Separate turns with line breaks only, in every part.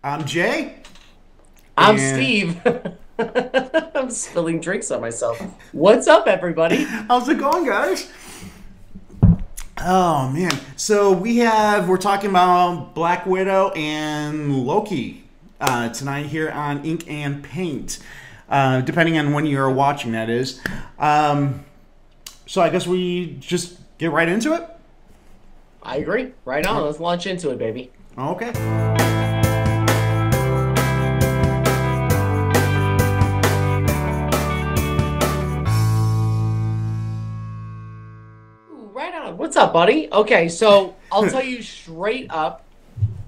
I'm Jay.
I'm
And
Steve. I'm spilling drinks on myself. What's up, everybody?
how's it going, guys? Oh man. So we're talking about Black Widow and Loki tonight here on Ink and Paint. Depending on when you're watching, that is. So I guess we just get right into it.
I agree. Right on. Let's launch into it, baby.
Okay.
Ooh, right on. What's up, buddy? Okay, so I'll tell you straight up.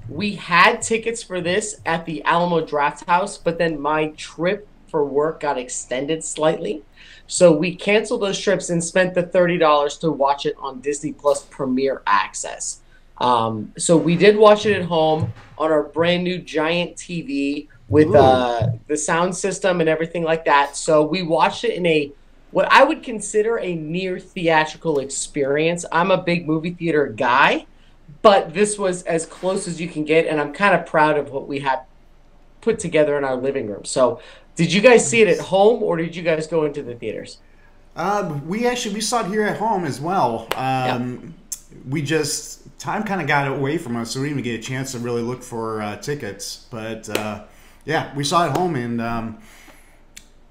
We had tickets for this at the Alamo Draft House, but then my trip for work got extended slightly. So we canceled those trips and spent the $30 to watch it on Disney Plus Premier Access. So we did watch it at home on our brand new giant TV with
Ooh.
the sound system and everything like that. So we watched it in a what I would consider a near theatrical experience. I'm a big movie theater guy, but this was as close as you can get, and I'm kind of proud of what we had put together in our living room. So, did you guys see it at home, or did you guys go into the theaters?
We saw it here at home as well.
Yeah.
We just time kind of got away from us, so we didn't even get a chance to really look for tickets. But yeah, we saw it at home, and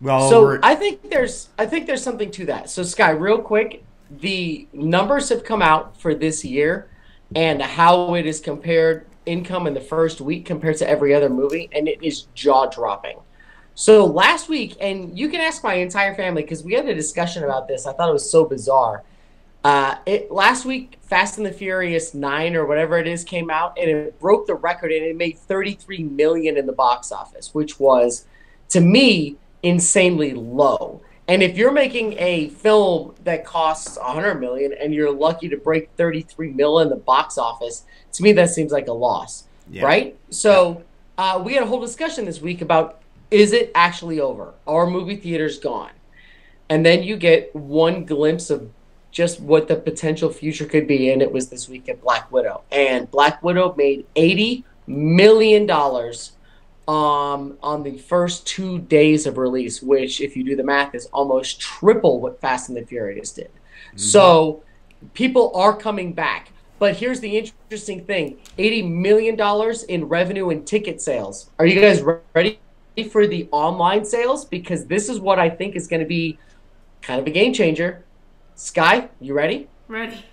So I think there's something to that. So Sky, real quick, the numbers have come out for this year and how it is compared income in the first week compared to every other movie, and it is jaw dropping. So last week, and you can ask my entire family because we had a discussion about this. I thought it was so bizarre. It last week, Fast and the Furious 9 or whatever it is came out, and it broke the record, and it made 33 million in the box office, which was, to me, insanely low. And if you're making a film that costs 100 million and you're lucky to break 33 mil in the box office, to me that seems like a loss,
yeah,
right?
yeah.
So we had a whole discussion this week about, is it actually over? Are movie theaters gone? And then you get one glimpse of just what the potential future could be, and it was this week at Black Widow. And Black Widow made $80 million on the first 2 days of release, which, if you do the math, is almost triple what Fast and the Furious did.
Hmm.
So people are coming back. But here's the interesting thing: $80 million in revenue and ticket sales. Are you guys ready for the online sales? Because this is what I think is going to be kind of a game changer. Sky, you ready?
Ready.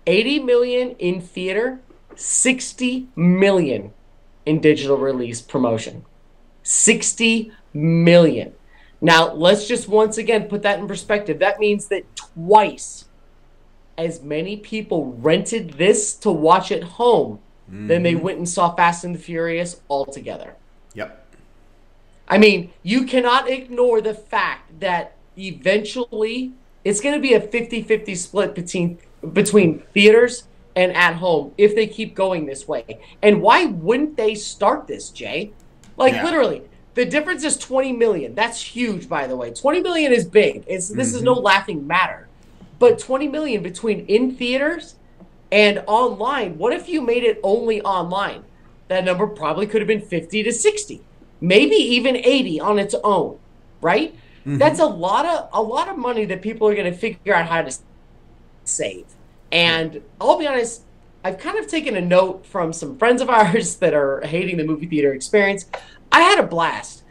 80 million in theater, 60 million in digital release promotion. 60 million. Now, let's just once again put that in perspective. That means that twice as many people rented this to watch at home than they
Hmm.
went and saw Fast and the Furious altogether.
Yep.
I mean, you cannot ignore the fact that eventually it's going to be a 50-50 split between theaters and at home if they keep going this way. And why wouldn't they start this, Jay? Like,
Yeah.
literally, the difference is 20 million. That's huge, by the way. 20 million is big. This is no
Hmm.
laughing matter. But 20 million between in theaters and online, what if you made it only online? That number probably could have been 50 to 60, maybe even 80 on its own, right? That's
Hmm.
a lot of money that people are going to figure out how to save. And I'll be honest, I've kind of taken a note from some friends of ours that are hating the movie theater experience. I had a blast.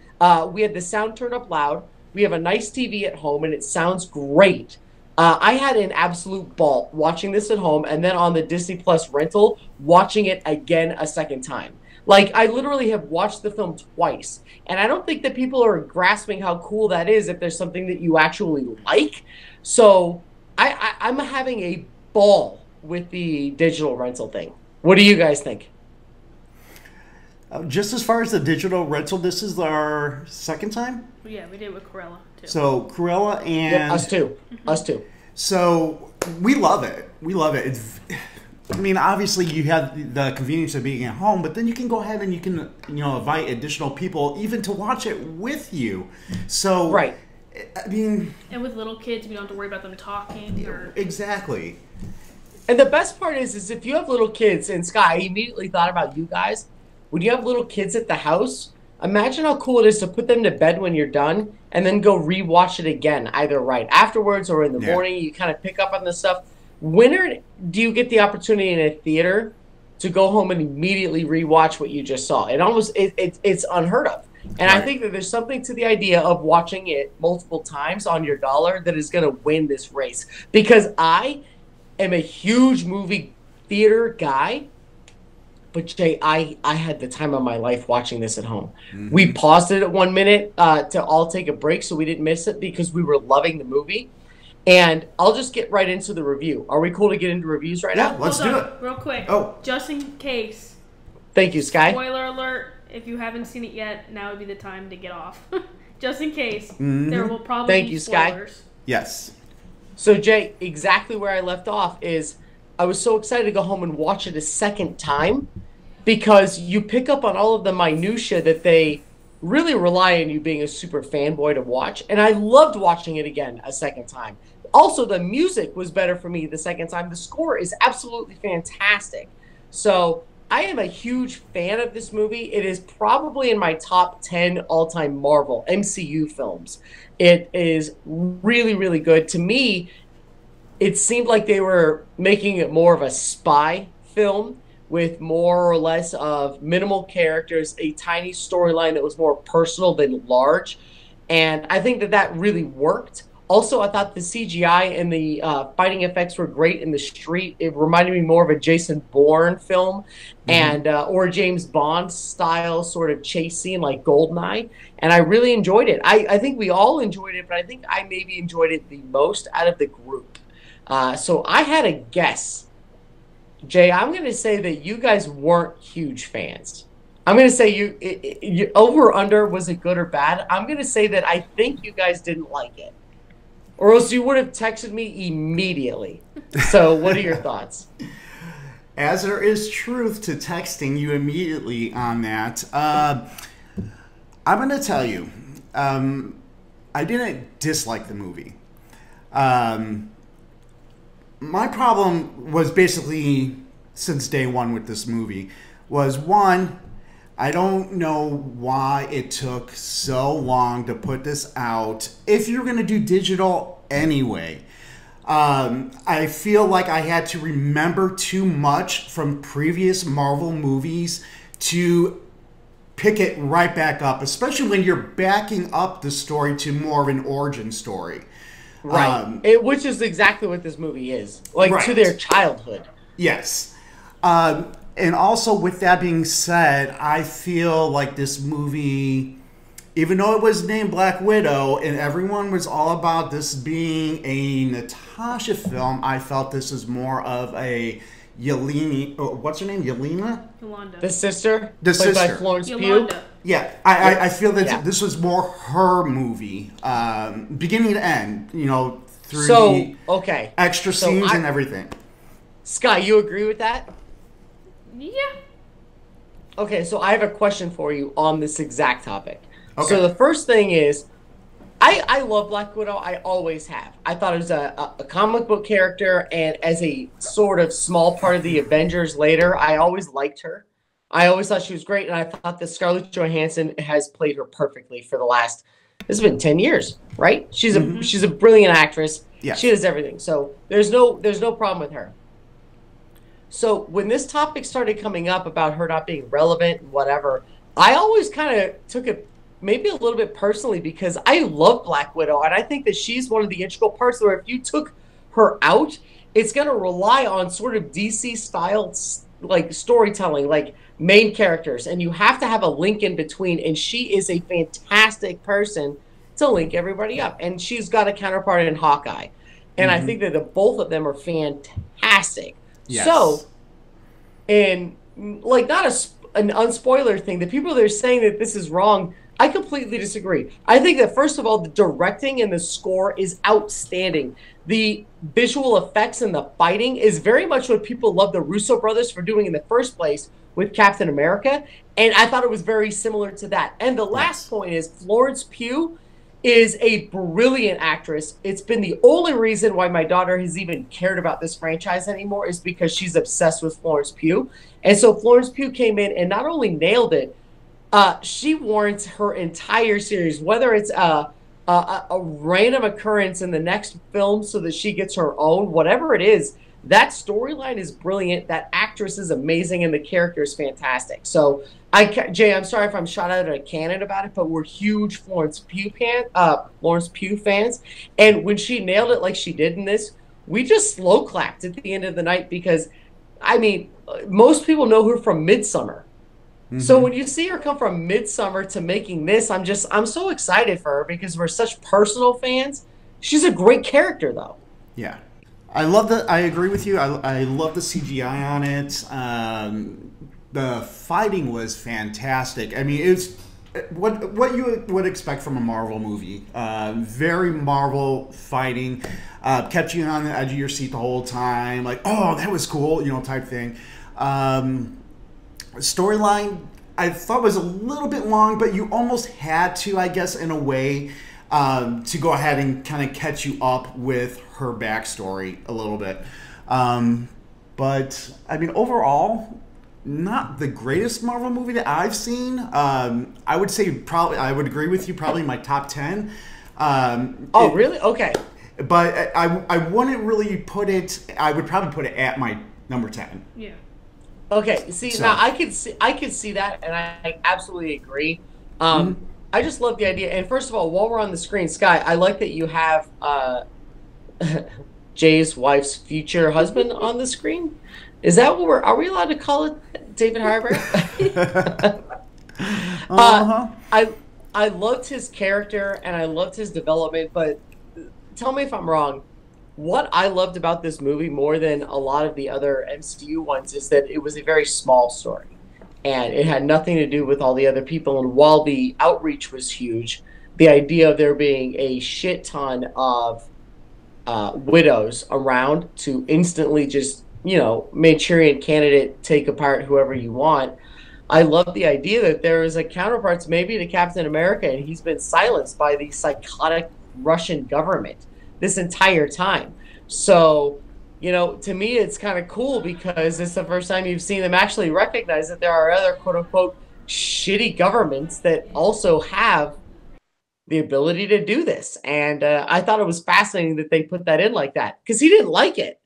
We had the sound turned up loud. We have a nice TV at home, and it sounds great. I had an absolute ball watching this at home, and then on the Disney Plus rental, watching it again a second time. Like, I literally have watched the film twice, and I don't think that people are grasping how cool that is if there's something that you actually like. So I'm having a ball with the digital rental thing. What do you guys think?
Just as far as the digital rental, this is our second time.
Well, yeah, we did with Corella too.
So Cruella
Yep,
and
us too. Us too.
so we love it. We love it. I mean, obviously you have the convenience of being at home, but then you can go ahead and you can invite additional people even to watch it with you. So
Right.
I mean,
And with little kids, we don't have to worry about them talking or.
exactly.
And the best part is if you have little kids, and Sky, I immediately thought about you guys. When you have little kids at the house, imagine how cool it is to put them to bed when you're done and then go rewatch it again, either right afterwards or in the morning. You kind of pick up on this stuff. When do you get the opportunity in a theater to go home and immediately rewatch what you just saw? It's unheard of. And I think that there's something to the idea of watching it multiple times on your dollar that is going to win this race. Because I am a huge movie theater guy, but Jay, I had the time of my life watching this at home. We paused it at 1 minute to all take a break so we didn't miss it because we were loving the movie. And I'll just get right into the review. Are we cool to get into reviews right now?
Yeah, let's do it.
Real quick.
Oh.
Just in case.
Thank you, Sky.
Spoiler alert. If you haven't seen it yet, now would be the time to get off. Just in case. There will probably be spoilers.
Sky. Yes.
So, Jay, exactly where I left off is I was so excited to go home and watch it a second time because you pick up on all of the minutia that they really rely on you being a super fanboy to watch. And I loved watching it again a second time. Also, the music was better for me the second time. The score is absolutely fantastic. So I am a huge fan of this movie. It is probably in my top 10 all-time Marvel MCU films. It is really, really good. To me, it seemed like they were making it more of a spy film with more or less of minimal characters, a tiny storyline that was more personal than large. And I think that that really worked. Also, I thought the CGI and the fighting effects were great in the street. It reminded me more of a Jason Bourne film and or James Bond style sort of chase scene like Goldeneye. And I really enjoyed it. I think we all enjoyed it, but I think I maybe enjoyed it the most out of the group. So I had a guess. Jay, I'm going to say that you guys weren't huge fans. I'm going to say you over or under, was it good or bad? I'm going to say that I think you guys didn't like it. Or else you would have texted me immediately. So what are your thoughts?
As there is truth to texting you immediately on that, I'm going to tell you, I didn't dislike the movie. My problem was basically, since day one with this movie, was one, I don't know why it took so long to put this out. If you're going to do digital anyway, I feel like I had to remember too much from previous Marvel movies to pick it right back up, especially when you're backing up the story to more of an origin story.
Right. Which is exactly what this movie is. Like, to their childhood.
Yes. And also, with that being said, I feel like this movie, even though it was named Black Widow and everyone was all about this being a Natasha film, I felt this was more of a Yelena. Oh, what's her name? Yelena?
Yolanda.
The sister?
The
played
sister.
by Florence
Yolanda.
Pugh?
Yeah, I feel that this was more her movie, beginning to end, you know, through the extra scenes and everything.
Sky, you agree with that?
Yeah.
Okay, so I have a question for you on this exact topic.
Okay.
So the first thing is, I love Black Widow. I always have. I thought it was a comic book character, and as a sort of small part of the Avengers later, I always liked her. I always thought she was great, and I thought that Scarlett Johansson has played her perfectly for the last, it's been 10 years, right? She's a brilliant actress.
Yeah.
She does everything. So there's no problem with her. So when this topic started coming up about her not being relevant and whatever, I always kind of took it maybe a little bit personally because I love Black Widow, and I think that she's one of the integral parts where if you took her out, it's going to rely on sort of DC style like storytelling, like main characters, and you have to have a link in between, and she is a fantastic person to link everybody up, and she's got a counterpart in Hawkeye, and I think that the both of them are fantastic.
Yes.
So, and like not an unspoiler thing, the people that are saying that this is wrong, I completely disagree. I think that first of all, the directing and the score is outstanding. The visual effects and the fighting is very much what people love the Russo brothers for doing in the first place with Captain America, and I thought it was very similar to that. And the last point is Florence Pugh is a brilliant actress. It's been the only reason why my daughter has even cared about this franchise anymore, is because she's obsessed with Florence Pugh. And so Florence Pugh came in and not only nailed it, she warrants her entire series, whether it's a random occurrence in the next film so that she gets her own, whatever it is. That storyline is brilliant. That actress is amazing, and the character is fantastic. So, Jay, I'm sorry if I'm shot out of a cannon about it, but we're huge Florence Pugh fans. And when she nailed it like she did in this, we just slow clapped at the end of the night because, I mean, most people know her from Midsummer. Mm-hmm. So when you see her come from Midsummer to making this, I'm so excited for her because we're such personal fans. She's a great character, though.
Yeah. I love that. I agree with you. I love the CGI on it. The fighting was fantastic. I mean, it's what you would expect from a Marvel movie. Very Marvel fighting. Kept you on the edge of your seat the whole time. Like, oh, that was cool, type thing. Storyline, I thought was a little bit long, but you almost had to, I guess, in a way, to go ahead and kind of catch you up with her backstory a little bit. But, I mean, overall, not the greatest Marvel movie that I've seen. I would say probably, I would agree with you, probably my top 10.
Really? Okay.
But I wouldn't really put it, I would probably put it at my number 10.
Yeah.
Okay, see, so. Now I could see that, and I absolutely agree. I just love the idea. And first of all, while we're on the screen, Sky, I like that you have Jay's wife's future husband on the screen. Is that what are we allowed to call it, David Harbour? I loved his character and I loved his development, but tell me if I'm wrong. What I loved about this movie more than a lot of the other MCU ones is that it was a very small story. And it had nothing to do with all the other people. And while the outreach was huge, the idea of there being a shit ton of widows around to instantly just, Manchurian Candidate, take apart whoever you want. I love the idea that there is a counterparts maybe to Captain America, and he's been silenced by the psychotic Russian government this entire time. So, to me, it's kind of cool because it's the first time you've seen them actually recognize that there are other quote-unquote shitty governments that also have the ability to do this. And I thought it was fascinating that they put that in like that because he didn't like it.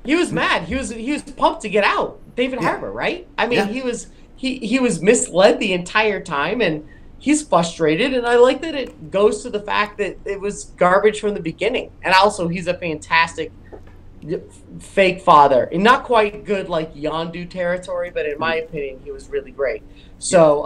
He was mad. He was pumped to get out. David Harbour, right? I mean, he was misled the entire time, and he's frustrated. And I like that it goes to the fact that it was garbage from the beginning. And also, he's a fantastic fake father, and not quite good like Yondu territory, but in my opinion, he was really great. So,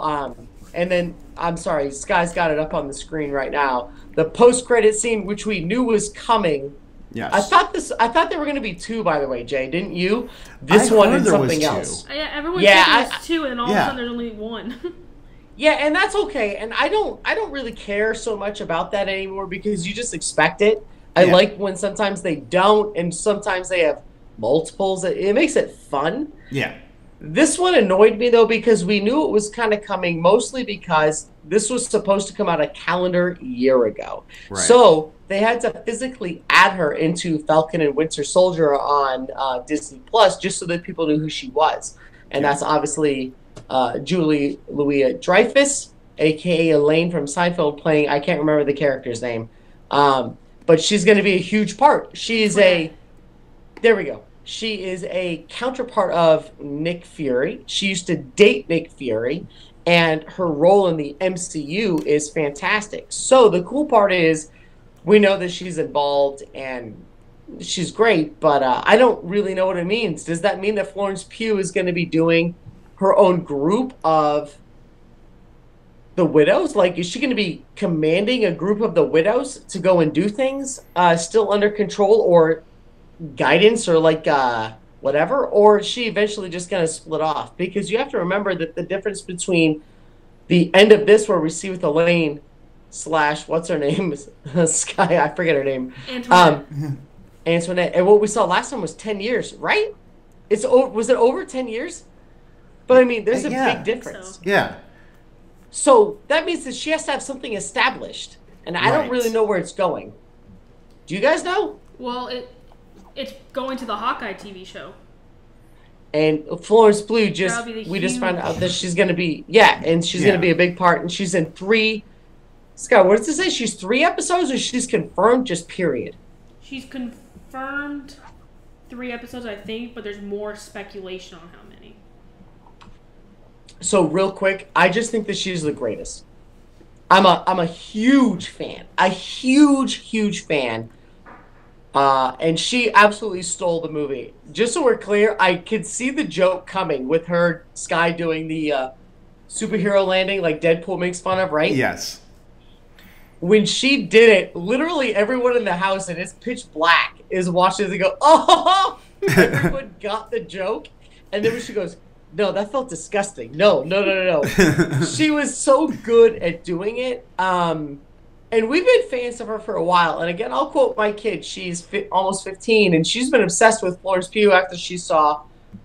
and then I'm sorry, Sky's got it up on the screen right now. The post-credit scene, which we knew was coming. Yes. I thought there were going to be two, by the way, Jay. Didn't you? This one and something else.
Yeah, everyone said there was two, and all of a sudden there's only one.
Yeah, and that's okay. And I don't really care so much about that anymore because you just expect it. I like when sometimes they don't, and sometimes they have multiples. It makes it fun.
Yeah.
This one annoyed me, though, because we knew it was kind of coming, mostly because this was supposed to come out a calendar year ago. Right. So they had to physically add her into Falcon and Winter Soldier on Disney Plus just so that people knew who she was. And that's obviously Julie Louis-Dreyfus, a.k.a. Elaine from Seinfeld, playing, I can't remember the character's name. But she's going to be a huge part. There we go. She is a counterpart of Nick Fury. She used to date Nick Fury, and her role in the MCU is fantastic. So the cool part is we know that she's involved, and she's great, but I don't really know what it means. Does that mean that Florence Pugh is going to be doing her own group of the widows? Like, is she going to be commanding a group of the widows to go and do things still under control or guidance or like whatever? Or is she eventually just going to split off? Because you have to remember that the difference between the end of this where we see with Elaine / what's her name? Sky, I forget her name. Antoinette. And what we saw last time was 10 years, right? Was it over 10 years? But I mean, there's a big difference.
Yeah.
So that means that she has to have something established. and I don't really know where it's going. Do you guys know?
Well, it's going to the Hawkeye TV show.
And Florence Pugh we just found out that she's going to be going to be a big part, and she's in 3. Scott, what does it say? She's 3 episodes, or she's confirmed? Just period.
She's confirmed 3 episodes, I think, but there's more speculation on how many.
So real quick, I just think that she's the greatest. I'm a huge fan, huge fan. And she absolutely stole the movie. Just so we're clear, I could see the joke coming with her, Sky, doing the superhero landing like Deadpool makes fun of, right?
Yes.
When she did it, literally everyone in the house, and it's pitch black, is watching it and go, oh! Everyone got the joke. And then when she goes, no, that felt disgusting. No. She was so good at doing it. And we've been fans of her for a while. And again, I'll quote my kid. She's almost 15, and she's been obsessed with Florence Pugh after she saw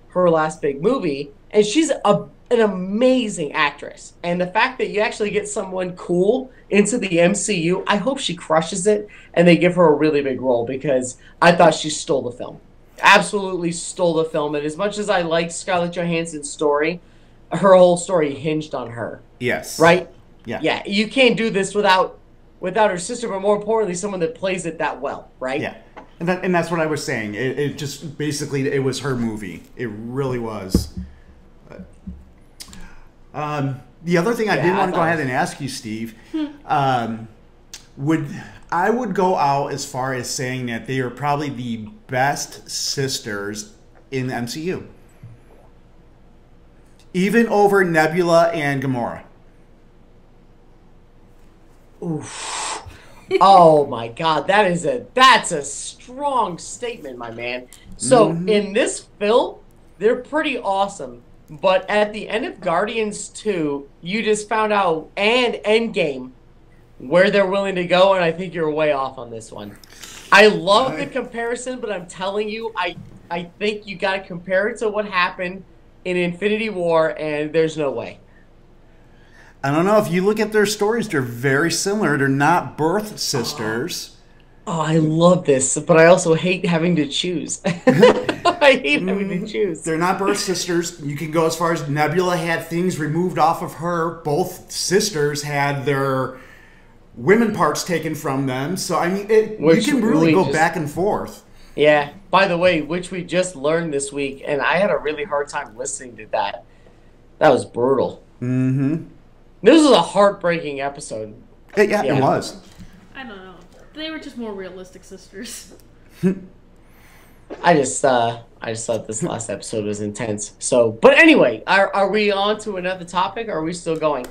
her last big movie. And she's an amazing actress. And the fact that you actually get someone cool into the MCU, I hope she crushes it and they give her a really big role, because I thought she stole the film. Absolutely stole the film. And as much as I like Scarlett Johansson's story, her whole story hinged on her.
Yes.
Right?
Yeah.
Yeah. You can't do this without her sister, but more importantly, someone that plays it that well, right?
Yeah. And that's what I was saying. It just basically, it was her movie. It really was. The other thing I did want to go ahead and ask you, Steve, I would go out as far as saying that they are probably the best sisters in the MCU. Even over Nebula and Gamora.
Oof. Oh my God, that's a strong statement, my man. So in this film, they're pretty awesome. But at the end of Guardians 2, you just found out, and Endgame, where they're willing to go, and I think you're way off on this one. I love the comparison, but I'm telling you, I think you got to compare it to what happened in Infinity War, and there's no way.
I don't know. If you look at their stories, they're very similar. They're not birth sisters.
Oh, I love this, but I also hate having to choose. I hate having to choose.
They're not birth sisters. You can go as far as Nebula had things removed off of her. Both sisters had their women parts taken from them. So, I mean, you can really go back and forth.
Yeah. By the way, which we just learned this week, and I had a really hard time listening to that. That was brutal.
Mm-hmm.
This was a heartbreaking episode.
Yeah, it was.
I don't know. They were just more realistic sisters.
I just thought this last episode was intense. So, but anyway, are we on to another topic, or are we still going?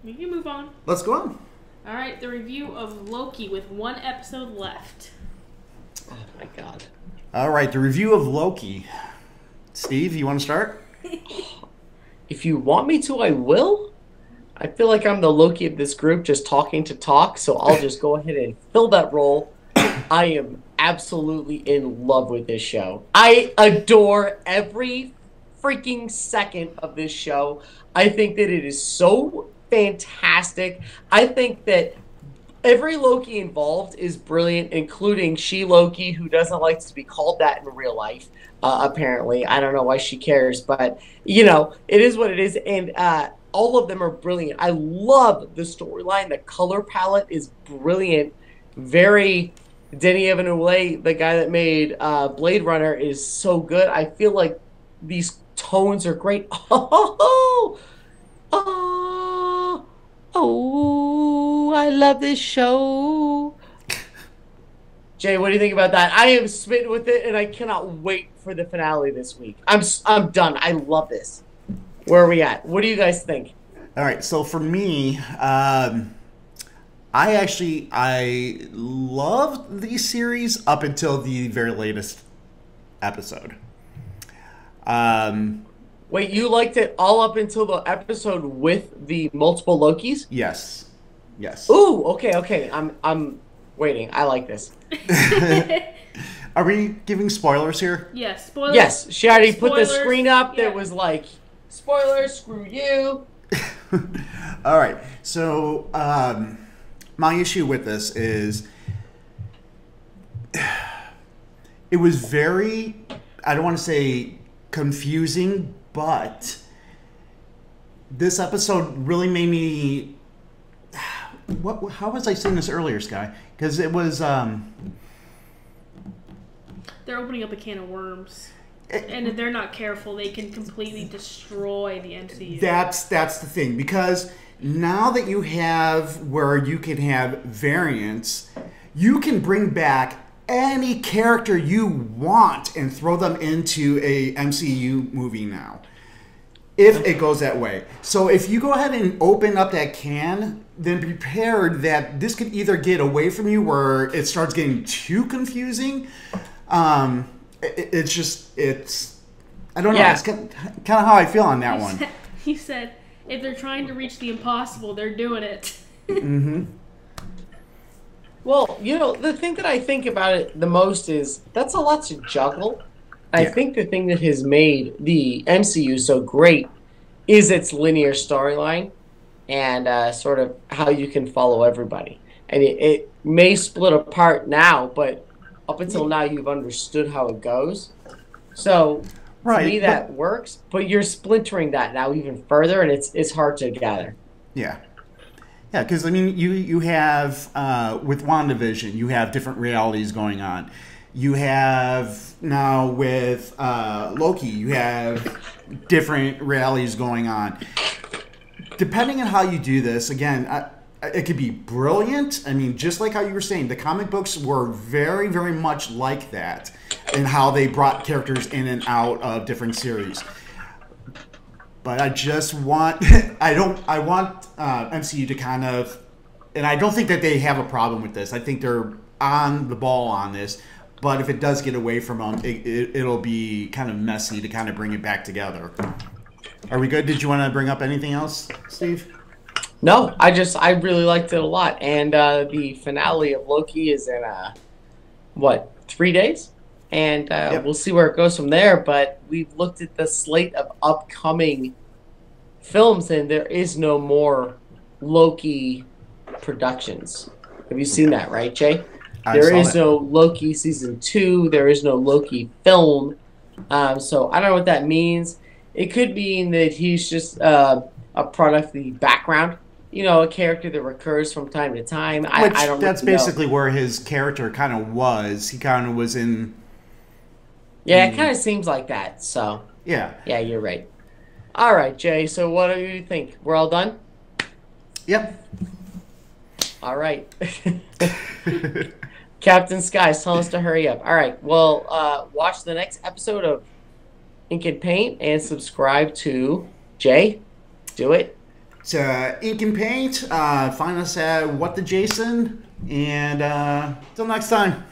We can move on.
Let's go on.
All right, the review of Loki with 1 episode left.
Oh my God.
All right, the review of Loki. Steve, you want to start?
If you want me to, I will. I feel like I'm the Loki of this group, just talking to talk, so I'll just go ahead and fill that role. I am absolutely in love with this show. I adore every freaking second of this show. I think that it is so fantastic. I think that every Loki involved is brilliant, including She-Loki, who doesn't like to be called that in real life, apparently. I don't know why she cares, but, you know, it is what it is. And all of them are brilliant. I love the storyline. The color palette is brilliant. Very Denis Villeneuve, the guy that made Blade Runner, is so good. I feel like these tones are great. Oh, I love this show. Jay, what do you think about that? I am smitten with it, and I cannot wait for the finale this week. I'm done. I love this. Where are we at? What do you guys think?
All right, so for me, I loved the series up until the very latest episode.
Wait, you liked it all up until the episode with the multiple Lokis?
Yes.
Ooh, okay. I'm waiting. I like this.
Are we giving spoilers here?
Yes, spoilers.
Yes, she already put the
Spoilers,
screen up that
yeah.
was like, spoilers, screw you.
All right. So, my issue with this is it was very, I don't want to say confusing, but this episode really made me. How was I saying this earlier, Sky? Because it was.
They're opening up a can of worms. And if they're not careful, they can completely destroy the MCU.
That's the thing, because now that you have where you can have variants, you can bring back any character you want and throw them into a MCU movie now, if it goes that way. So if you go ahead and open up that can, then prepared that this could either get away from you where it starts getting too confusing. It's I don't know.
Yeah.
It's kind of how I feel on that one.
He said, if they're trying to reach the impossible, they're doing it.
Mm-hmm.
Well, the thing that I think about it the most is that's a lot to juggle. I think the thing that has made the MCU so great is its linear storyline and sort of how you can follow everybody. And it may split apart now, but up until now you've understood how it goes. So to me that works, but you're splintering that now even further, and it's hard to gather.
Yeah. Yeah, because, I mean, you have, with WandaVision, you have different realities going on. You have, now with Loki, you have different realities going on. Depending on how you do this, again, it could be brilliant. I mean, just like how you were saying, the comic books were very, very much like that in how they brought characters in and out of different series. But I just want, I want MCU to kind of, and I don't think that they have a problem with this. I think they're on the ball on this. But if it does get away from them, it'll be kind of messy to kind of bring it back together. Are we good? Did you want to bring up anything else, Steve?
No, I really liked it a lot. And the finale of Loki is in, 3 days? And we'll see where it goes from there. But we've looked at the slate of upcoming films, and there is no more Loki productions. Have you seen that, right, Jay? There is no Loki season 2. There is no Loki film. So I don't know what that means. It could mean that he's just a product of the background. A character that recurs from time to time. I don't.
That's basically where his character kind of was. He kind of was in.
Yeah, it kind of seems like that. So.
Yeah.
Yeah, you're right. All right, Jay. So what do you think? We're all done?
Yep.
All right. Captain Sky's telling us to hurry up. All right. Well, watch the next episode of Ink and Paint and subscribe to Jay. Do it.
Ink and Paint. Find us at What the Jason. And till next time.